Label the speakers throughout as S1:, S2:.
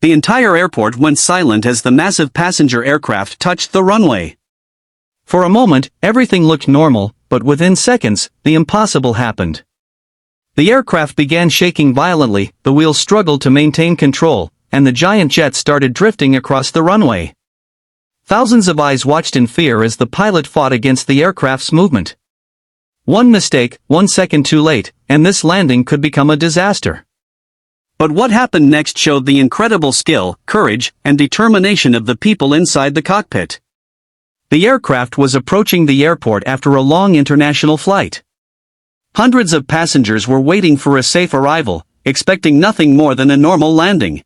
S1: The entire airport went silent as the massive passenger aircraft touched the runway.
S2: For a moment, everything looked normal, but within seconds, the impossible happened. The aircraft began shaking violently, the wheels struggled to maintain control, and the giant jet started drifting across the runway. Thousands of eyes watched in fear as the pilot fought against the aircraft's movement. One mistake, 1 second too late, and this landing could become a disaster.
S1: But what happened next showed the incredible skill, courage, and determination of the people inside the cockpit. The aircraft was approaching the airport after a long international flight. Hundreds of passengers were waiting for a safe arrival, expecting nothing more than a normal landing.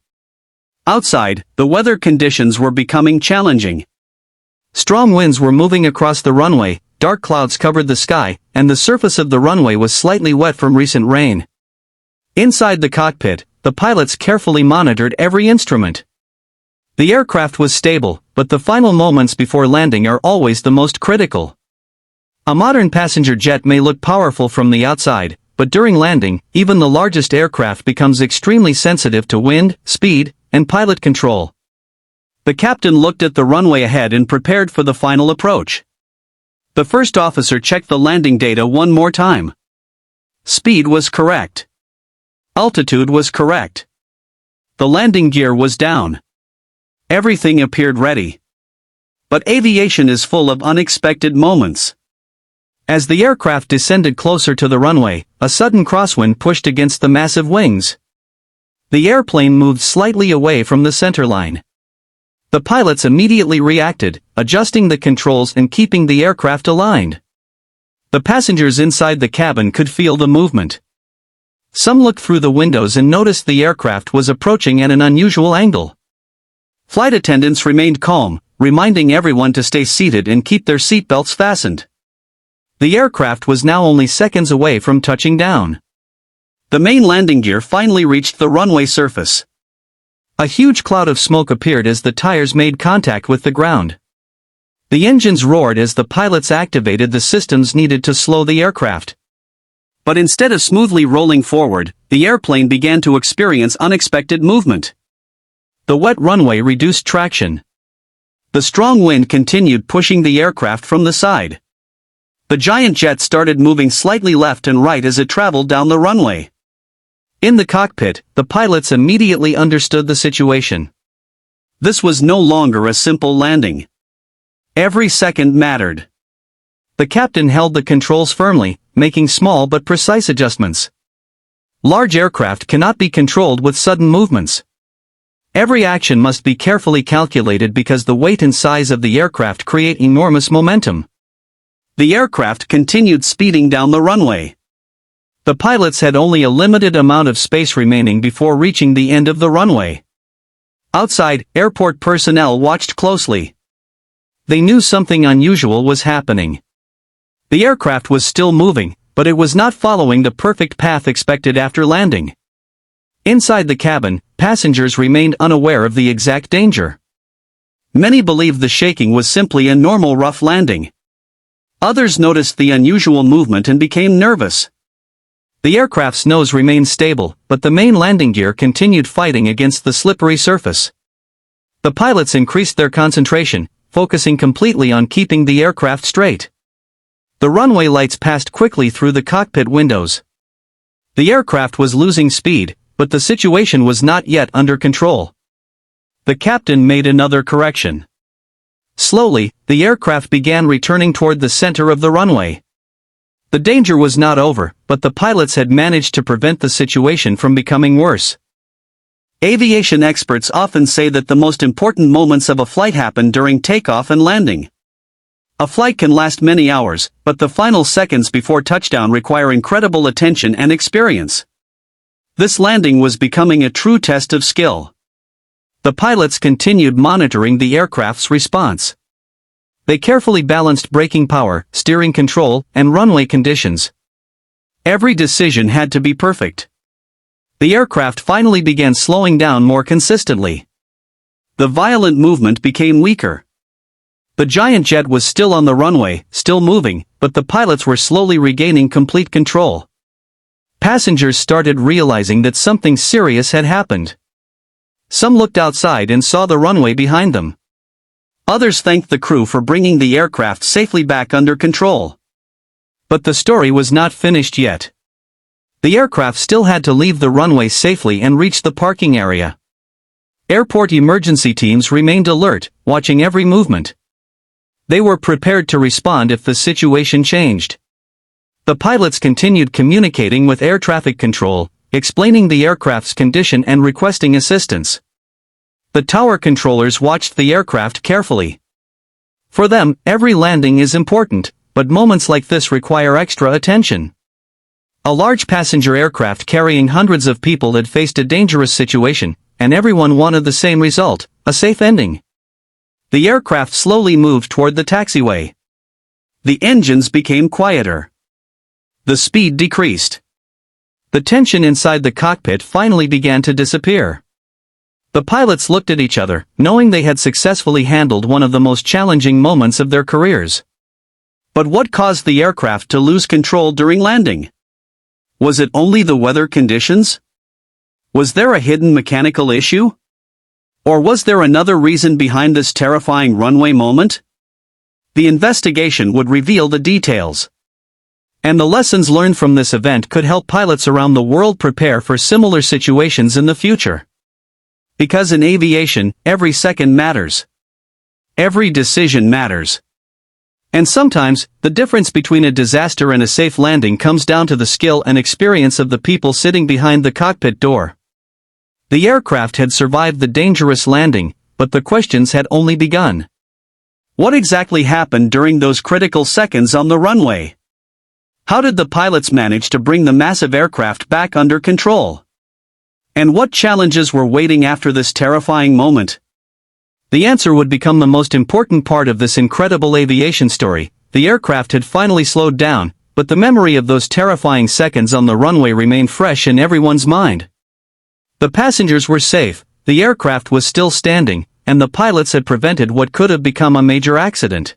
S1: Outside, the weather conditions were becoming challenging.
S2: Strong winds were moving across the runway, dark clouds covered the sky, and the surface of the runway was slightly wet from recent rain. Inside the cockpit, the pilots carefully monitored every instrument. The aircraft was stable, but the final moments before landing are always the most critical. A modern passenger jet may look powerful from the outside, but during landing, even the largest aircraft becomes extremely sensitive to wind, speed, and pilot control. The captain looked at the runway ahead and prepared for the final approach. The first officer checked the landing data one more time. Speed was correct. Altitude was correct. The landing gear was down. Everything appeared ready. But aviation is full of unexpected moments. As the aircraft descended closer to the runway, a sudden crosswind pushed against the massive wings. The airplane moved slightly away from the centerline. The pilots immediately reacted, adjusting the controls and keeping the aircraft aligned. The passengers inside the cabin could feel the movement. Some looked through the windows and noticed the aircraft was approaching at an unusual angle. Flight attendants remained calm, reminding everyone to stay seated and keep their seatbelts fastened. The aircraft was now only seconds away from touching down. The main landing gear finally reached the runway surface. A huge cloud of smoke appeared as the tires made contact with the ground. The engines roared as the pilots activated the systems needed to slow the aircraft. But instead of smoothly rolling forward, the airplane began to experience unexpected movement. The wet runway reduced traction. The strong wind continued pushing the aircraft from the side. The giant jet started moving slightly left and right as it traveled down the runway. In the cockpit, the pilots immediately understood the situation. This was no longer a simple landing. Every second mattered. The captain held the controls firmly, making small but precise adjustments. Large aircraft cannot be controlled with sudden movements. Every action must be carefully calculated because the weight and size of the aircraft create enormous momentum. The aircraft continued speeding down the runway. The pilots had only a limited amount of space remaining before reaching the end of the runway. Outside, airport personnel watched closely. They knew something unusual was happening. The aircraft was still moving, but it was not following the perfect path expected after landing. Inside the cabin, passengers remained unaware of the exact danger. Many believed the shaking was simply a normal rough landing. Others noticed the unusual movement and became nervous. The aircraft's nose remained stable, but the main landing gear continued fighting against the slippery surface. The pilots increased their concentration, focusing completely on keeping the aircraft straight. The runway lights passed quickly through the cockpit windows. The aircraft was losing speed, but the situation was not yet under control. The captain made another correction. Slowly, the aircraft began returning toward the center of the runway. The danger was not over, but the pilots had managed to prevent the situation from becoming worse. Aviation experts often say that the most important moments of a flight happen during takeoff and landing. A flight can last many hours, but the final seconds before touchdown require incredible attention and experience. This landing was becoming a true test of skill. The pilots continued monitoring the aircraft's response. They carefully balanced braking power, steering control, and runway conditions. Every decision had to be perfect. The aircraft finally began slowing down more consistently. The violent movement became weaker. The giant jet was still on the runway, still moving, but the pilots were slowly regaining complete control. Passengers started realizing that something serious had happened. Some looked outside and saw the runway behind them.
S1: Others thanked the crew for bringing the aircraft safely back under control.
S2: But the story was not finished yet. The aircraft still had to leave the runway safely and reach the parking area. Airport emergency teams remained alert, watching every movement. They were prepared to respond if the situation changed. The pilots continued communicating with air traffic control, explaining the aircraft's condition and requesting assistance. The tower controllers watched the aircraft carefully. For them, every landing is important, but moments like this require extra attention. A large passenger aircraft carrying hundreds of people had faced a dangerous situation, and everyone wanted the same result, a safe ending. The aircraft slowly moved toward the taxiway.
S1: The engines became quieter. The speed decreased.
S2: The tension inside the cockpit finally began to disappear. The pilots looked at each other, knowing they had successfully handled one of the most challenging moments of their careers.
S1: But what caused the aircraft to lose control during landing? Was it only the weather conditions? Was there a hidden mechanical issue? Or was there another reason behind this terrifying runway moment? The investigation would reveal the details. And the lessons learned from this event could help pilots around the world prepare for similar situations in the future. Because in aviation, every second matters. Every decision matters. And sometimes, the difference between a disaster and a safe landing comes down to the skill and experience of the people sitting behind the cockpit door. The aircraft had survived the dangerous landing, but the questions had only begun. What exactly happened during those critical seconds on the runway? How did the pilots manage to bring the massive aircraft back under control? And what challenges were waiting after this terrifying moment? The answer would become the most important part of this incredible aviation story. The aircraft had finally slowed down, but the memory of those terrifying seconds on the runway remained fresh in everyone's mind. The passengers were safe, the aircraft was still standing, and the pilots had prevented what could have become a major accident.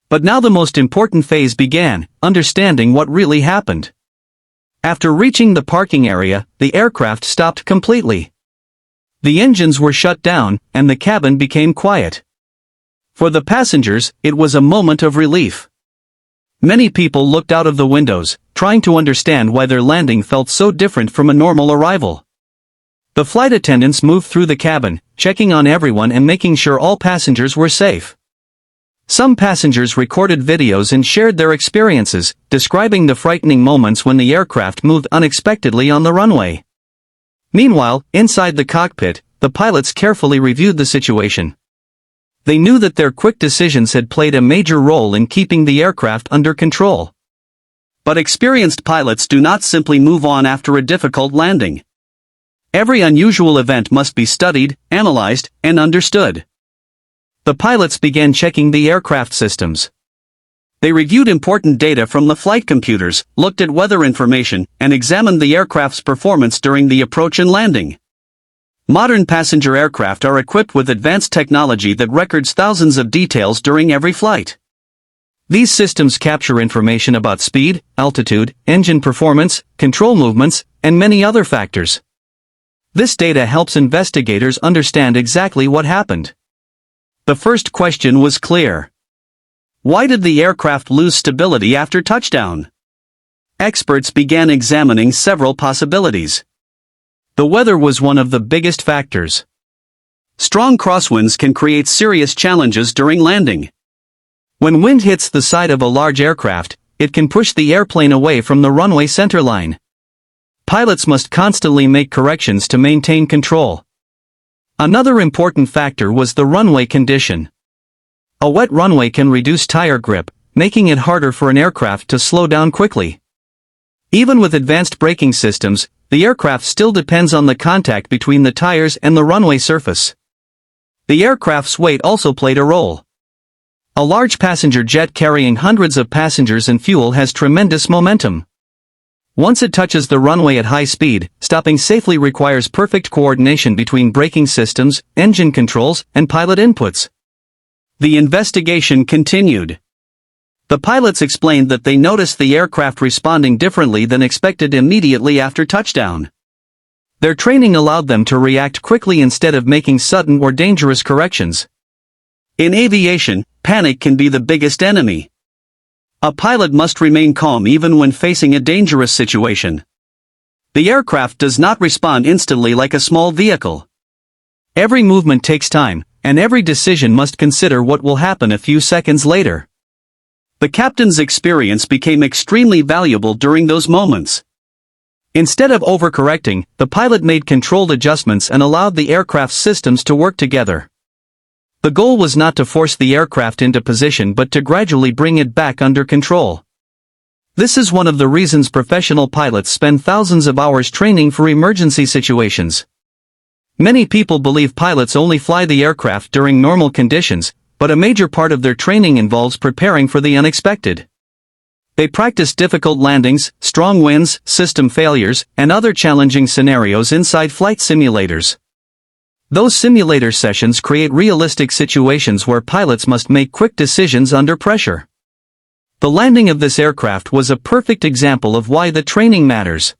S1: But now the most important phase began, understanding what really happened. After reaching the parking area, the aircraft stopped completely. The engines were shut down, and the cabin became quiet. For the passengers, it was a moment of relief. Many people looked out of the windows, trying to understand why their landing felt so different from a normal arrival. The flight attendants moved through the cabin, checking on everyone and making sure all passengers were safe. Some passengers recorded videos and shared their experiences, describing the frightening moments when the aircraft moved unexpectedly on the runway. Meanwhile, inside the cockpit, the pilots carefully reviewed the situation. They knew that their quick decisions had played a major role in keeping the aircraft under control. But experienced pilots do not simply move on after a difficult landing. Every unusual event must be studied, analyzed, and understood. The pilots began checking the aircraft systems. They reviewed important data from the flight computers, looked at weather information, and examined the aircraft's performance during the approach and landing. Modern passenger aircraft are equipped with advanced technology that records thousands of details during every flight. These systems capture information about speed, altitude, engine performance, control movements, and many other factors. This data helps investigators understand exactly what happened. The first question was clear. Why did the aircraft lose stability after touchdown? Experts began examining several possibilities. The weather was one of the biggest factors. Strong crosswinds can create serious challenges during landing. When wind hits the side of a large aircraft, it can push the airplane away from the runway centerline. Pilots must constantly make corrections to maintain control. Another important factor was the runway condition. A wet runway can reduce tire grip, making it harder for an aircraft to slow down quickly. Even with advanced braking systems, the aircraft still depends on the contact between the tires and the runway surface. The aircraft's weight also played a role. A large passenger jet carrying hundreds of passengers and fuel has tremendous momentum. Once it touches the runway at high speed, stopping safely requires perfect coordination between braking systems, engine controls, and pilot inputs. The investigation continued. The pilots explained that they noticed the aircraft responding differently than expected immediately after touchdown.
S2: Their training allowed them to react quickly instead of making sudden or dangerous corrections.
S1: In aviation, panic can be the biggest enemy. A pilot must remain calm even when facing a dangerous situation. The aircraft does not respond instantly like a small vehicle.
S2: Every movement takes time, and every decision must consider what will happen a few seconds later.
S1: The captain's experience became extremely valuable during those moments.
S2: Instead of overcorrecting, the pilot made controlled adjustments and allowed the aircraft's systems to work together. The goal was not to force the aircraft into position but to gradually bring it back under control. This is one of the reasons professional pilots spend thousands of hours training for emergency situations. Many people believe pilots only fly the aircraft during normal conditions, but a major part of their training involves preparing for the unexpected. They practice difficult landings, strong winds, system failures, and other challenging scenarios inside flight simulators. Those simulator sessions create realistic situations where pilots must make quick decisions under pressure. The landing of this aircraft was a perfect example of why the training matters.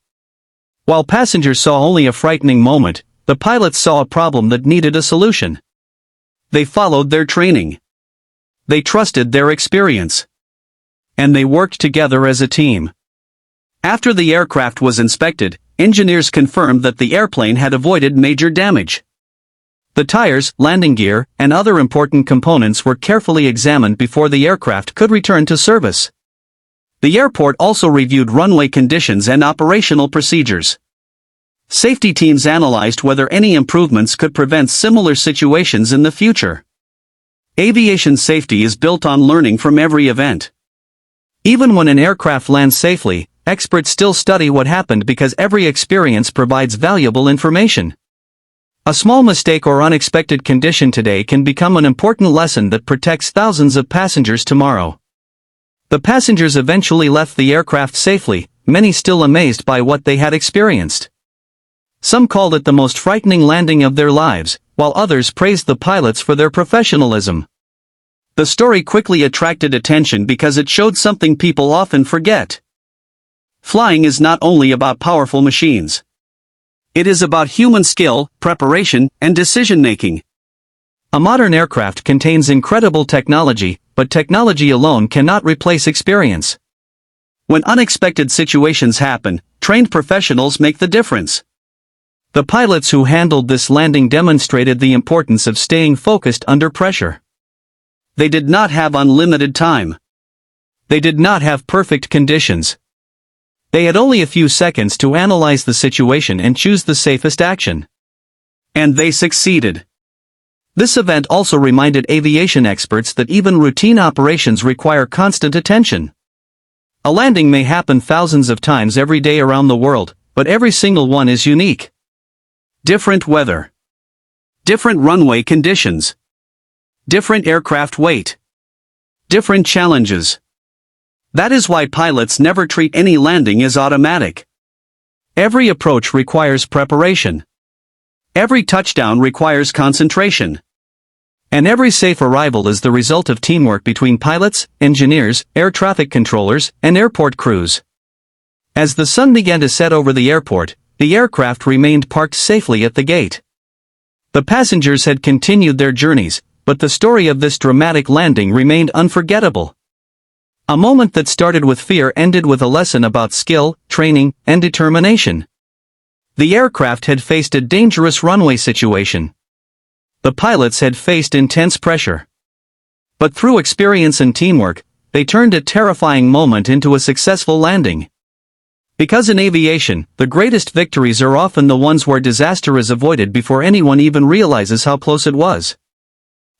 S2: While passengers saw only a frightening moment, the pilots saw a problem that needed a solution. They followed their training. They trusted their experience. And they worked together as a team. After the aircraft was inspected, engineers confirmed that the airplane had avoided major damage. The tires, landing gear, and other important components were carefully examined before the aircraft could return to service. The airport also reviewed runway conditions and operational procedures. Safety teams analyzed whether any improvements could prevent similar situations in the future. Aviation safety is built on learning from every event. Even when an aircraft lands safely, experts still study what happened because every experience provides valuable information. A small mistake or unexpected condition today can become an important lesson that protects thousands of passengers tomorrow. The passengers eventually left the aircraft safely, many still amazed by what they had experienced. Some called it the most frightening landing of their lives, while others praised the pilots for their professionalism. The story quickly attracted attention because it showed something people often forget. Flying is not only about powerful machines. It is about human skill, preparation, and decision-making. A modern aircraft contains incredible technology, but technology alone cannot replace experience.
S1: When unexpected situations happen, trained professionals make the difference.
S2: The pilots who handled this landing demonstrated the importance of staying focused under pressure.
S1: They did not have unlimited time.
S2: They did not have perfect conditions. They had only a few seconds to analyze the situation and choose the safest action.
S1: And they succeeded.
S2: This event also reminded aviation experts that even routine operations require constant attention. A landing may happen thousands of times every day around the world, but every single one is unique.
S1: Different weather. Different runway conditions. Different aircraft weight. Different challenges. That is why pilots never treat any landing as automatic.
S2: Every approach requires preparation.
S1: Every touchdown requires concentration.
S2: And every safe arrival is the result of teamwork between pilots, engineers, air traffic controllers, and airport crews. As the sun began to set over the airport, the aircraft remained parked safely at the gate. The passengers had continued their journeys, but the story of this dramatic landing remained unforgettable. A moment that started with fear ended with a lesson about skill, training, and determination. The aircraft had faced a dangerous runway situation. The pilots had faced intense pressure. But through experience and teamwork, they turned a terrifying moment into a successful landing. Because in aviation, the greatest victories are often the ones where disaster is avoided before anyone even realizes how close it was.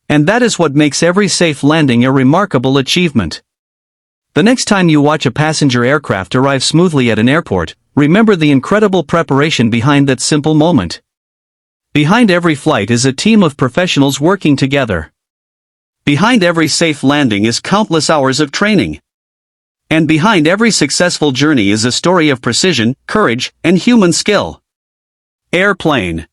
S2: And that is what makes every safe landing a remarkable achievement. The next time you watch a passenger aircraft arrive smoothly at an airport, remember the incredible preparation behind that simple moment. Behind every flight is a team of professionals working together.
S1: Behind every safe landing is countless hours of training. And behind every successful journey is a story of precision, courage, and human skill. Airplane.